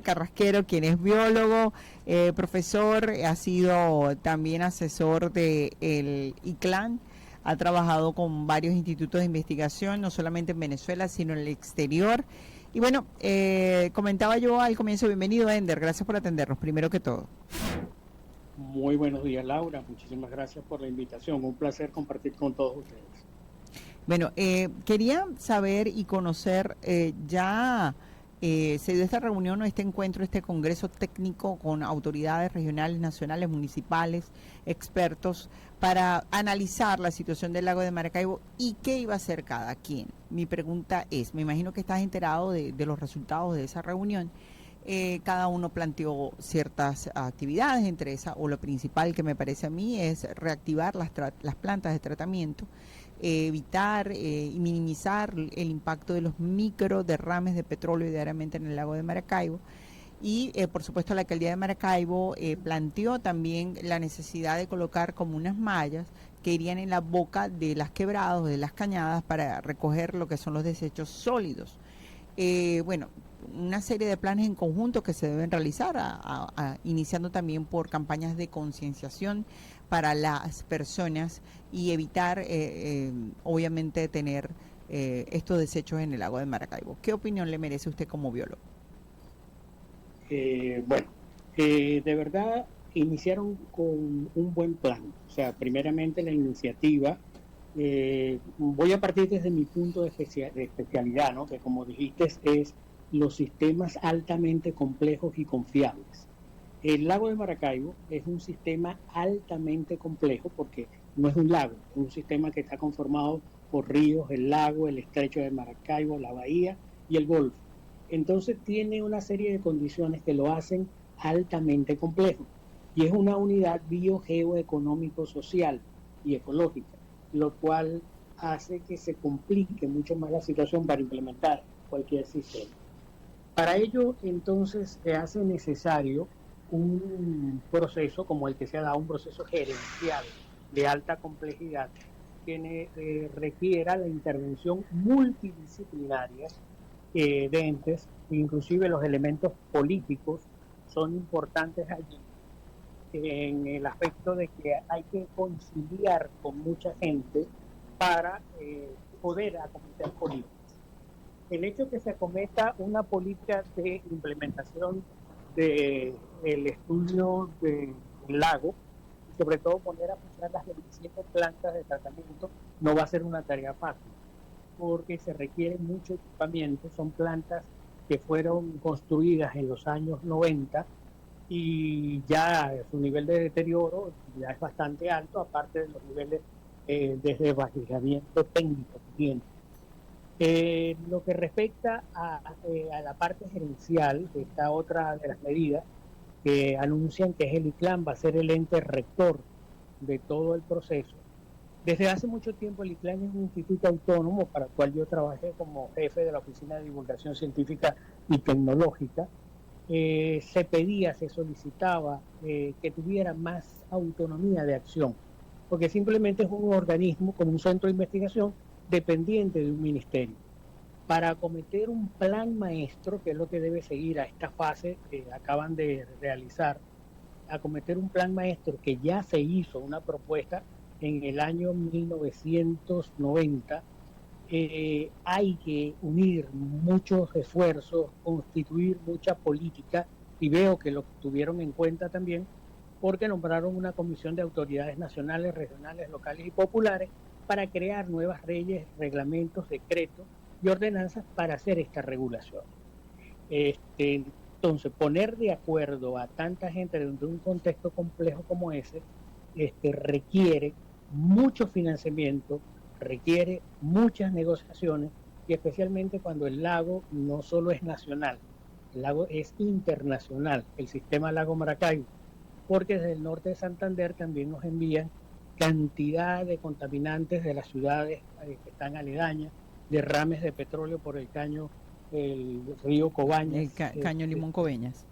Carrasquero, quien es biólogo, profesor, ha sido también asesor de el ICLAN, ha trabajado con varios institutos de investigación, no solamente en Venezuela, sino en el exterior. Y bueno, comentaba yo al comienzo, bienvenido Ender, gracias por atendernos, primero que todo. Muy buenos días, Laura. Muchísimas gracias por la invitación. Un placer compartir con todos ustedes. Bueno, quería saber y conocer, se dio esta reunión o este encuentro, este congreso técnico con autoridades regionales, nacionales, municipales, expertos, para analizar la situación del lago de Maracaibo y qué iba a hacer cada quien. Mi pregunta es, me imagino que estás enterado de los resultados de esa reunión. Cada uno planteó ciertas actividades, entre esas, o lo principal que me parece a mí es reactivar las plantas de tratamiento, evitar y minimizar el impacto de los micro derrames de petróleo diariamente en el lago de Maracaibo. Y por supuesto la alcaldía de Maracaibo planteó también la necesidad de colocar como unas mallas que irían en la boca de las quebradas, de las cañadas, para recoger lo que son los desechos sólidos. Bueno, una serie de planes en conjunto que se deben realizar, iniciando también por campañas de concienciación para las personas y evitar, obviamente, tener estos desechos en el lago de Maracaibo. ¿Qué opinión le merece usted como biólogo? De verdad iniciaron con un buen plan. O sea, primeramente la iniciativa, voy a partir desde mi punto de especialidad, ¿no? Que como dijiste es los sistemas altamente complejos y confiables. El lago de Maracaibo es un sistema altamente complejo porque no es un lago, es un sistema que está conformado por ríos, el lago, el estrecho de Maracaibo, la bahía y el golfo. Entonces tiene una serie de condiciones que lo hacen altamente complejo y es una unidad biogeoeconómico-social y ecológica, lo cual hace que se complique mucho más la situación para implementar cualquier sistema. Para ello, entonces, se hace necesario un proceso como el que se ha dado, un proceso gerencial de alta complejidad que requiera la intervención multidisciplinaria de entes, inclusive los elementos políticos son importantes allí, en el aspecto de que hay que conciliar con mucha gente para poder acometer políticas. El hecho que se acometa una política de implementación del estudio del lago, y sobre todo poner a funcionar las 27 plantas de tratamiento, no va a ser una tarea fácil, porque se requiere mucho equipamiento. Son plantas que fueron construidas en los años 90 y ya su nivel de deterioro ya es bastante alto, aparte de los niveles de desbastecimiento técnico que tiene. Lo que respecta a la parte gerencial, que está otra de las medidas que anuncian que es el ICLAN, va a ser el ente rector de todo el proceso. Desde hace mucho tiempo el ICLAN es un instituto autónomo para el cual yo trabajé como jefe de la Oficina de Divulgación Científica y Tecnológica. Se pedía, se solicitaba que tuviera más autonomía de acción, porque simplemente es un organismo con un centro de investigación dependiente de un ministerio. Para acometer un plan maestro, que es lo que debe seguir a esta fase que acaban de realizar, acometer un plan maestro que ya se hizo una propuesta en el año 1990, hay que unir muchos esfuerzos, constituir mucha política, y veo que lo tuvieron en cuenta también, porque nombraron una comisión de autoridades nacionales, regionales, locales y populares para crear nuevas leyes, reglamentos, decretos y ordenanzas para hacer esta regulación. Entonces, poner de acuerdo a tanta gente dentro de un contexto complejo como ese, requiere mucho financiamiento, requiere muchas negociaciones, y especialmente cuando el lago no solo es nacional, el lago es internacional, el sistema Lago Maracaibo, porque desde el norte de Santander también nos envían cantidad de contaminantes de las ciudades que están aledañas, derrames de petróleo por el río Cobañas. Caño Limón Coveñas.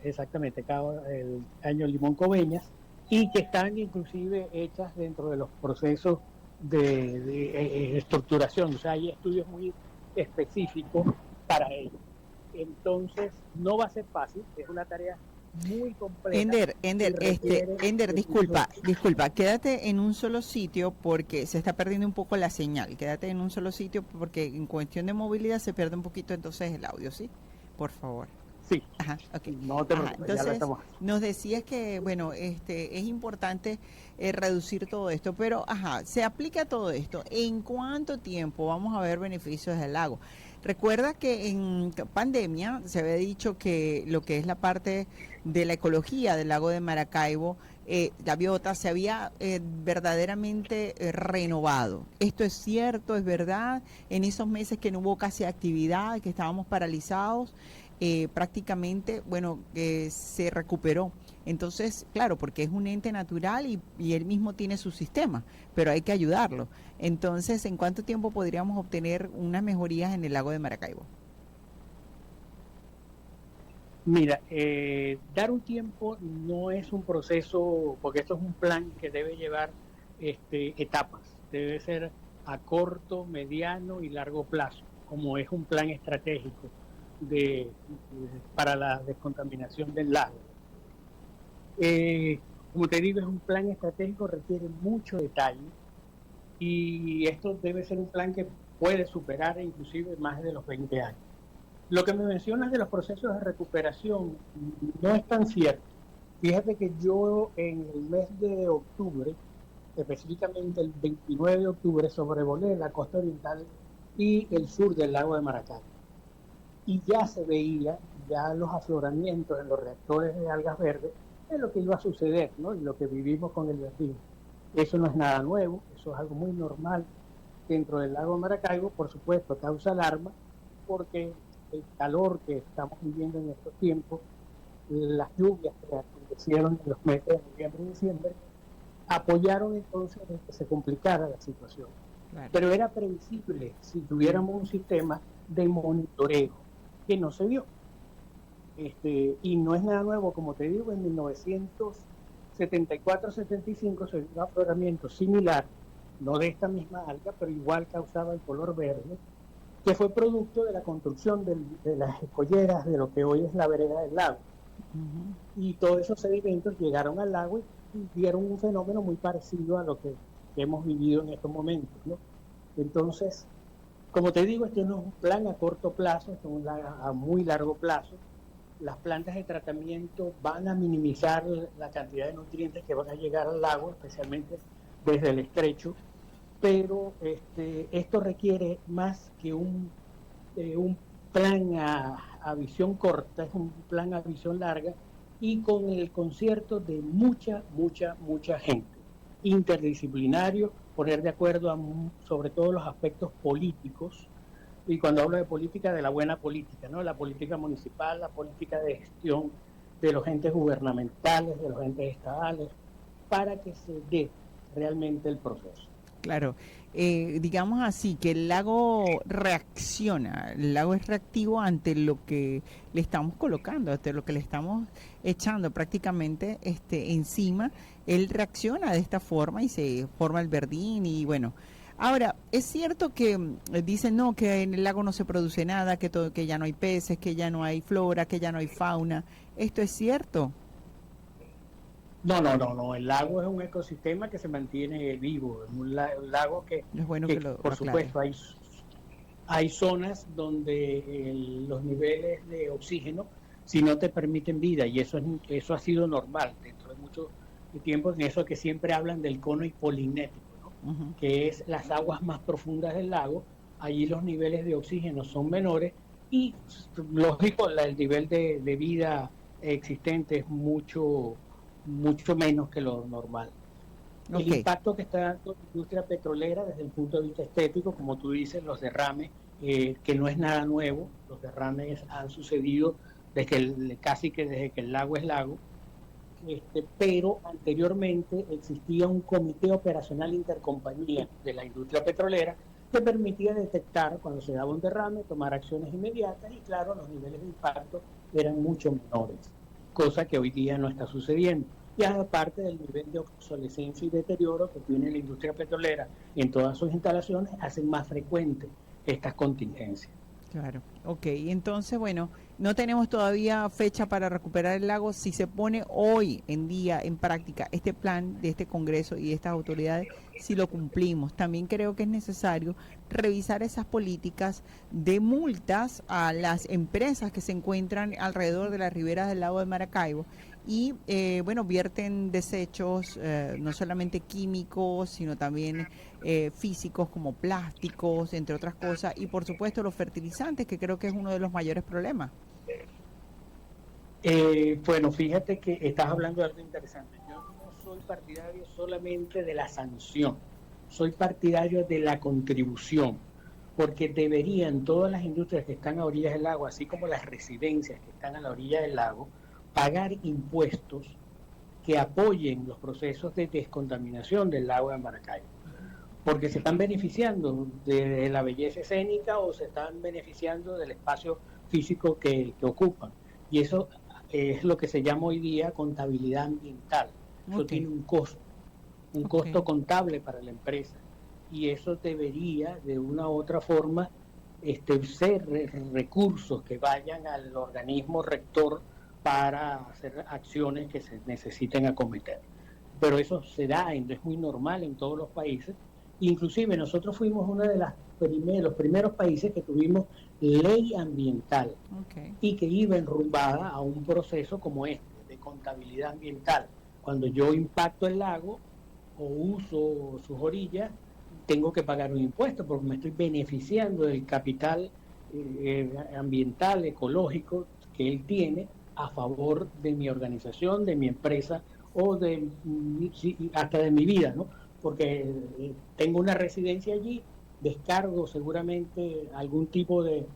Exactamente, el caño Limón Coveñas, y que están inclusive hechas dentro de los procesos de estructuración. O sea, hay estudios muy específicos para ello. Entonces, no va a ser fácil, es una tarea muy compleja. Ender, disculpa, quédate en un solo sitio porque se está perdiendo un poco la señal. Quédate en un solo sitio porque en cuestión de movilidad se pierde un poquito entonces el audio, ¿sí? Por favor. Sí. Ajá, okay. No te preocupes, entonces, ya lo estamos. nos decías que, bueno, es importante reducir todo esto, pero, se aplica todo esto. ¿En cuánto tiempo vamos a ver beneficios del lago? Recuerda que en pandemia se había dicho que lo que es la parte de la ecología del lago de Maracaibo, la biota, se había verdaderamente renovado. ¿Esto es cierto, es verdad? En esos meses que no hubo casi actividad, que estábamos paralizados, prácticamente, bueno, se recuperó. Entonces, claro, porque es un ente natural y él mismo tiene su sistema, pero hay que ayudarlo. Entonces, ¿en cuánto tiempo podríamos obtener unas mejorías en el lago de Maracaibo? Mira, dar un tiempo no es un proceso, porque esto es un plan que debe llevar etapas, debe ser a corto, mediano y largo plazo, como es un plan estratégico para la descontaminación del lago. Como te digo, es un plan estratégico, requiere mucho detalle y esto debe ser un plan que puede superar inclusive más de los 20 años. Lo que me mencionas de los procesos de recuperación no es tan cierto. Fíjate que yo en el mes de octubre, específicamente el 29 de octubre, sobrevolé la costa oriental y el sur del lago de Maracaibo. Y ya se veía ya los afloramientos en los reactores de algas verdes de lo que iba a suceder, ¿no? Y lo que vivimos con el vertido. Eso no es nada nuevo, eso es algo muy normal dentro del lago de Maracaibo. Por supuesto, causa alarma porque el calor que estamos viviendo en estos tiempos, las lluvias que acontecieron en los meses de noviembre y diciembre, apoyaron entonces en que se complicara la situación. Claro. Pero era previsible si tuviéramos un sistema de monitoreo que no se dio. Y no es nada nuevo, como te digo, en 1974-75 se dio un afloramiento similar, no de esta misma alga, pero igual causaba el color verde, que fue producto de la construcción de las escolleras de lo que hoy es la vereda del lago. Y todos esos sedimentos llegaron al lago y dieron un fenómeno muy parecido a lo que hemos vivido en estos momentos, ¿no? Entonces, como te digo, esto no es un plan a corto plazo, esto es un plan a muy largo plazo. Las plantas de tratamiento van a minimizar la cantidad de nutrientes que van a llegar al lago, especialmente desde el estrecho, pero esto requiere más que un plan a visión corta, es un plan a visión larga y con el concierto de mucha gente, interdisciplinario, poner de acuerdo sobre todo los aspectos políticos. Y cuando hablo de política, de la buena política, ¿no? La política municipal, la política de gestión de los entes gubernamentales, de los entes estatales, para que se dé realmente el proceso. Claro, digamos así, que el lago reacciona, el lago es reactivo ante lo que le estamos colocando, ante lo que le estamos echando prácticamente encima, él reacciona de esta forma y se forma el verdín y bueno. Ahora, es cierto que dicen no, que en el lago no se produce nada, que ya no hay peces, que ya no hay flora, que ya no hay fauna. ¿Esto es cierto? No. El lago es un ecosistema que se mantiene vivo. Es un lago que, es bueno que lo por supuesto, hay zonas donde los niveles de oxígeno, si no te permiten vida, y eso ha sido normal dentro de mucho tiempo, en eso que siempre hablan del cono hipolinético, que es las aguas más profundas del lago. Allí los niveles de oxígeno son menores y, lógico, el nivel de vida existente es mucho menos que lo normal. El impacto que está dando la industria petrolera desde el punto de vista estético, como tú dices, los derrames, que no es nada nuevo, los derrames han sucedido casi que desde que el lago es lago, pero anteriormente existía un comité operacional intercompañía de la industria petrolera que permitía detectar cuando se daba un derrame, tomar acciones inmediatas y claro, los niveles de impacto eran mucho menores, cosa que hoy día no está sucediendo. Y aparte del nivel de obsolescencia y deterioro que tiene la industria petrolera en todas sus instalaciones, hacen más frecuentes estas contingencias. Claro, entonces bueno, No tenemos todavía fecha para recuperar el lago. Si se pone hoy en día en práctica este plan de este Congreso y de estas autoridades, si lo cumplimos. También creo que es necesario revisar esas políticas de multas a las empresas que se encuentran alrededor de las riberas del lago de Maracaibo y, bueno, vierten desechos no solamente químicos, sino también físicos como plásticos, entre otras cosas, y por supuesto los fertilizantes, que creo que es uno de los mayores problemas. Bueno, fíjate que estás hablando de algo interesante. Yo no soy partidario solamente de la sanción, soy partidario de la contribución, porque deberían todas las industrias que están a orillas del lago, así como las residencias que están a la orilla del lago, pagar impuestos que apoyen los procesos de descontaminación del lago de Maracaibo, porque se están beneficiando de la belleza escénica o se están beneficiando del espacio físico que ocupan. Y eso es lo que se llama hoy día contabilidad ambiental. Eso tiene un costo contable para la empresa. Y eso debería, de una u otra forma, ser recursos que vayan al organismo rector para hacer acciones que se necesiten acometer. Pero eso se da, es muy normal en todos los países. Inclusive nosotros fuimos uno de los primeros países que tuvimos ley ambiental y que iba enrumbada a un proceso como este, de contabilidad ambiental. Cuando yo impacto el lago o uso sus orillas, tengo que pagar un impuesto porque me estoy beneficiando del capital ambiental, ecológico que él tiene a favor de mi organización, de mi empresa o hasta de mi vida, ¿no? Porque tengo una residencia allí, descargo seguramente algún tipo de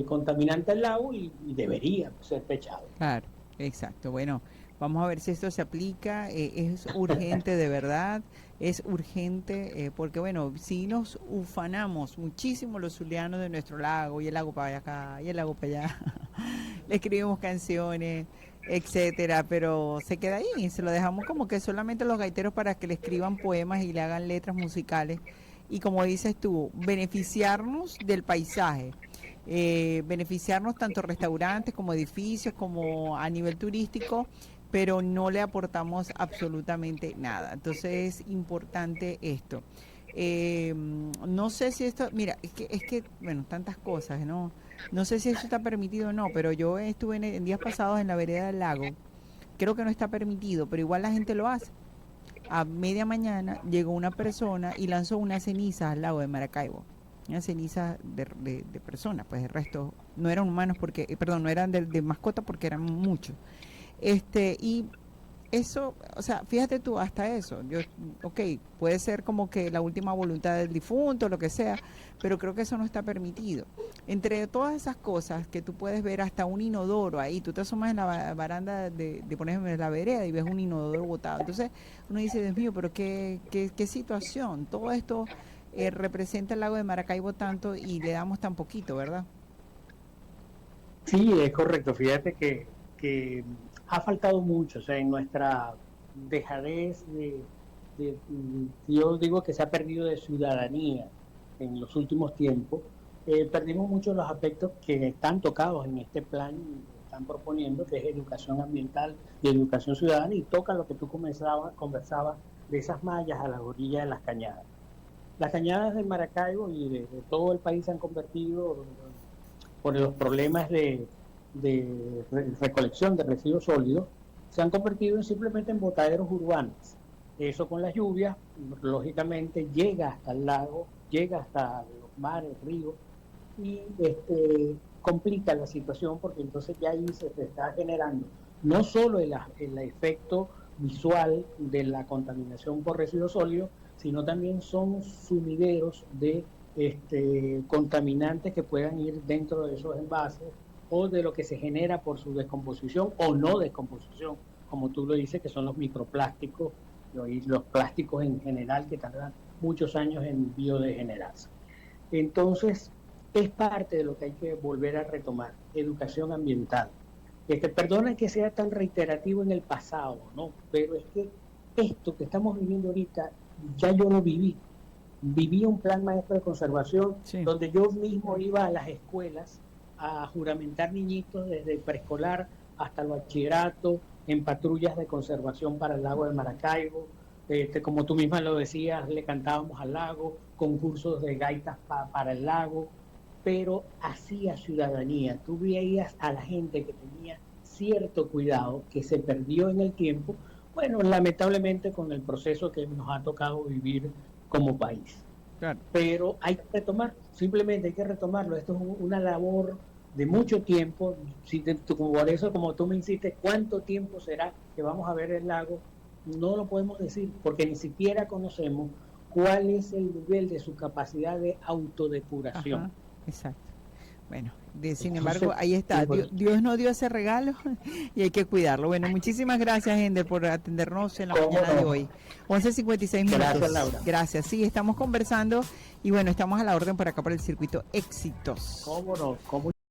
contaminante al lago y debería ser fechado. Claro, exacto. Bueno, vamos a ver si esto se aplica. Es urgente de verdad, es urgente porque, bueno, si nos ufanamos muchísimo los zulianos de nuestro lago, y el lago para acá, y el lago para allá, le escribimos canciones, etcétera, pero se queda ahí, se lo dejamos como que solamente los gaiteros para que le escriban poemas y le hagan letras musicales. Y como dices tú, beneficiarnos del paisaje. Beneficiarnos tanto restaurantes como edificios, como a nivel turístico, pero no le aportamos absolutamente nada. Entonces es importante esto. No sé si esto, mira, es que, bueno, tantas cosas, ¿no? No sé si eso está permitido o no, pero yo estuve en días pasados en la vereda del lago. Creo que no está permitido, pero igual la gente lo hace. A media mañana llegó una persona y lanzó unas cenizas al lago de Maracaibo. Unas cenizas de personas, pues el resto no eran humanos porque, perdón, no eran de mascota porque eran muchos. Y eso, o sea, fíjate tú, hasta eso, puede ser como que la última voluntad del difunto, lo que sea, pero creo que eso no está permitido. Entre todas esas cosas que tú puedes ver, hasta un inodoro ahí, tú te asomas en la baranda de por ejemplo, en la vereda y ves un inodoro botado. Entonces uno dice, Dios mío, pero qué situación, todo esto representa el lago de Maracaibo tanto y le damos tan poquito, ¿verdad? Sí, es correcto. Fíjate que ha faltado mucho, o sea, en nuestra dejadez yo digo que se ha perdido de ciudadanía en los últimos tiempos. Perdimos mucho los aspectos que están tocados en este plan, están proponiendo, que es educación ambiental y educación ciudadana, y toca lo que tú conversabas de esas mallas a las orillas de las cañadas. Las cañadas de Maracaibo y de todo el país se han convertido, por los problemas de recolección de residuos sólidos, se han convertido simplemente en botaderos urbanos. Eso con las lluvias, lógicamente, llega hasta el lago, llega hasta los mares, ríos, y complica la situación porque entonces ya ahí se está generando no solo el efecto visual de la contaminación por residuos sólidos, sino también son sumideros de contaminantes que puedan ir dentro de esos envases o de lo que se genera por su descomposición o no descomposición, como tú lo dices, que son los microplásticos y los plásticos en general que tardan muchos años en biodegenerarse. Entonces, es parte de lo que hay que volver a retomar, educación ambiental. Perdona que sea tan reiterativo en el pasado, ¿no? Pero es que esto que estamos viviendo ahorita, ya yo lo viví. Viví un plan maestro de conservación, sí, donde yo mismo iba a las escuelas a juramentar niñitos desde preescolar hasta el bachillerato, en patrullas de conservación para el lago de Maracaibo. Como tú misma lo decías, le cantábamos al lago, concursos de gaitas para el lago, pero hacía ciudadanía. Tú veías a la gente que tenía cierto cuidado, que se perdió en el tiempo, bueno, lamentablemente con el proceso que nos ha tocado vivir como país. Claro. Pero hay que retomar, simplemente hay que retomarlo. Esto es una labor de mucho tiempo. Por eso, como tú me insistes, ¿cuánto tiempo será que vamos a ver el lago? No lo podemos decir, porque ni siquiera conocemos cuál es el nivel de su capacidad de autodepuración. Ajá, exacto. Bueno, sin embargo, ahí está. Dios nos dio ese regalo y hay que cuidarlo. Bueno, muchísimas gracias, Ender, por atendernos en la mañana de hoy. 11:56 minutos. Gracias, Laura. Gracias. Sí, estamos conversando y bueno, estamos a la orden por acá por el circuito Éxitos. ¿Cómo no? ¿Cómo